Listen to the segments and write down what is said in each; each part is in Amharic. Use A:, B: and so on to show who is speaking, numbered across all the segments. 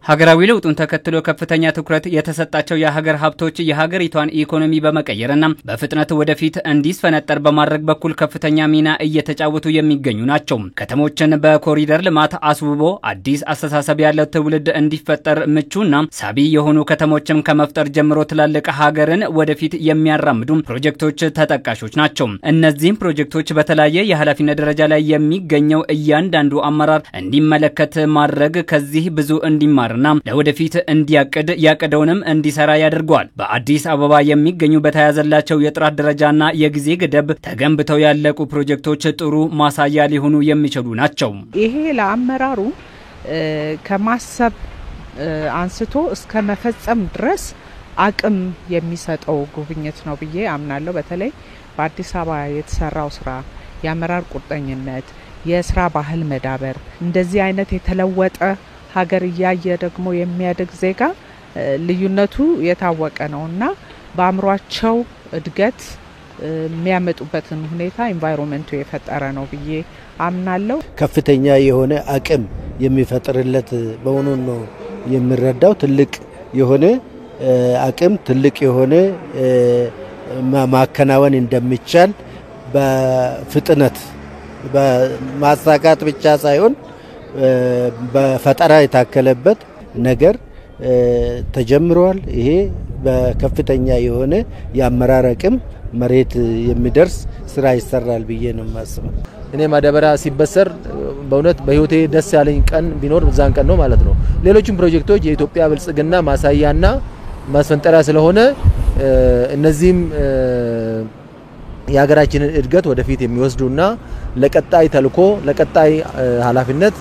A: ሀገራዊ ለውጡን ተከትሎ ከፍተኛ ትኩረት የተሰጣቸው የሀገር ሀብቶች የሀገሪቷን ኢኮኖሚ በመቀየርና በፍጥነት ወደፊት እንዲስፈነጠር በማድረግ በኩል ከፍተኛ ሚና እየተጫወቱ የሚገኙ ናቸው። ከተሞችን በኮሪደር ልማት አስውቦ አዲስ አስተሳሰብ ያለው ትውልድ እንዲፈጠር ምቹና ሳቢ የሆኑ ከተሞችን ከመፍጠር ጀምሮ ትላልቅ ሀገርን ወደፊት የሚያራምዱ ፕሮጀክቶች ተጠቃሾች ናቸው። እነዚህም ፕሮጀክቶች በተለያየ የኃላፊነት ደረጃ ላይ የሚገኘው እያንዳንዱ አመራር እንዲመለከት ማድረግ ከዚህ ብዙ እንዲማርና ለወደፊት እንዲያቅድ ያቀደውንም እንዲሰራ ያደርገዋል። በአዲስ አበባ የሚገኙ በተያዘላቸው የጥራት ደረጃና የጊዜ ገደብ ተገንብተው ያለቁ ፕሮጀክቶች ጥሩ ማሳያ ሊሆኑ የሚችሉ ናቸው።
B: ይሄ ለአመራሩ ከማሰብ አንስቶ እስከ መፈጸም ድረስ አቅም የሚሰጠው ጉብኝት ነው ብዬ አምናለሁ። በተለይ በአዲስ አበባ የተሰራው ስራ የአመራር ቁርጠኝነት፣ የስራ ባህል መዳበር፣ እንደዚህ አይነት የተለወጠ ሀገር ያየ ደግሞ የሚያድግ ዜጋ ልዩነቱ የታወቀ ነውና በአምሯቸው እድገት የሚያመጡበትን ሁኔታ ኢንቫይሮንመንቱ የፈጠረ ነው ብዬ አምናለሁ።
C: ከፍተኛ የሆነ አቅም የሚፈጥርለት በመሆኑ ነው የሚረዳው። ትልቅ የሆነ አቅም ትልቅ የሆነ ማከናወን እንደሚቻል በፍጥነት በማሳካት ብቻ ሳይሆን በፈጠራ የታከለበት ነገር ተጀምሯል። ይሄ በከፍተኛ የሆነ የአመራር አቅም መሬት የሚደርስ ስራ ይሰራል ብዬ ነው የማስበው።
D: እኔ ማዳበሪያ ሲበሰር በእውነት በህይወቴ ደስ ያለኝ ቀን ቢኖር በዛን ቀን ነው ማለት ነው። ሌሎችም ፕሮጀክቶች የኢትዮጵያ ብልጽግና ማሳያና ማስፈንጠሪያ ስለሆነ እነዚህም የሀገራችንን እድገት ወደፊት የሚወስዱና ለቀጣይ ተልኮ ለቀጣይ ኃላፊነት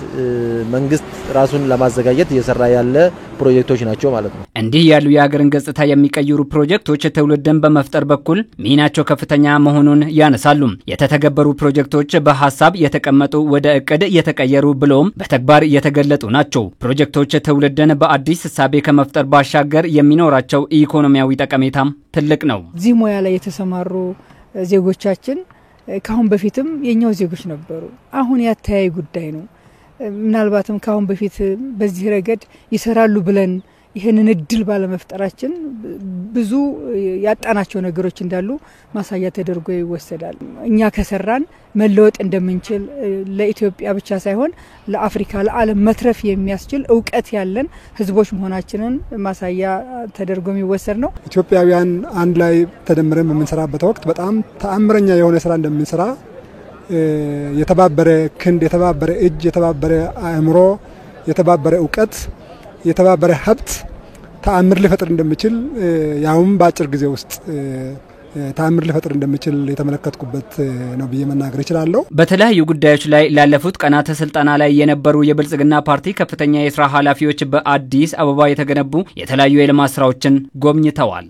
D: መንግስት ራሱን ለማዘጋጀት እየሰራ ያለ ፕሮጀክቶች ናቸው ማለት ነው።
A: እንዲህ ያሉ የሀገርን ገጽታ የሚቀይሩ ፕሮጀክቶች ትውልድን በመፍጠር በኩል ሚናቸው ከፍተኛ መሆኑን ያነሳሉ። የተተገበሩ ፕሮጀክቶች በሐሳብ የተቀመጡ ወደ እቅድ የተቀየሩ ብሎም በተግባር የተገለጡ ናቸው። ፕሮጀክቶች ትውልድን በአዲስ እሳቤ ከመፍጠር ባሻገር የሚኖራቸው ኢኮኖሚያዊ ጠቀሜታም ትልቅ ነው።
E: እዚህ ሙያ ላይ የተሰማሩ ዜጎቻችን ካሁን በፊትም የኛው ዜጎች ነበሩ። አሁን ያተያይ ጉዳይ ነው። ምናልባትም ካሁን በፊት በዚህ ረገድ ይሰራሉ ብለን ይሄንን እድል ባለመፍጠራችን ብዙ ያጣናቸው ነገሮች እንዳሉ ማሳያ ተደርጎ ይወሰዳል። እኛ ከሰራን መለወጥ እንደምንችል ለኢትዮጵያ ብቻ ሳይሆን ለአፍሪካ ለዓለም መትረፍ የሚያስችል ዕውቀት ያለን ህዝቦች መሆናችንን ማሳያ ተደርጎ የሚወሰድ ነው።
F: ኢትዮጵያውያን አንድ ላይ ተደምረን በመንሰራበት ወቅት በጣም ተአምረኛ የሆነ ስራ እንደምንሰራ የተባበረ ክንድ፣ የተባበረ እጅ፣ የተባበረ አእምሮ፣ የተባበረ ዕውቀት፣ የተባበረ ሀብት ተአምር ሊፈጥር እንደሚችል ያውም በአጭር ጊዜ ውስጥ ተአምር ሊፈጥር እንደሚችል የተመለከትኩበት ነው ብዬ መናገር እችላለሁ።
A: በተለያዩ ጉዳዮች ላይ ላለፉት ቀናት ስልጣና ላይ የነበሩ የብልጽግና ፓርቲ ከፍተኛ የስራ ኃላፊዎች በአዲስ አበባ የተገነቡ የተለያዩ የልማት ስራዎችን ጎብኝተዋል።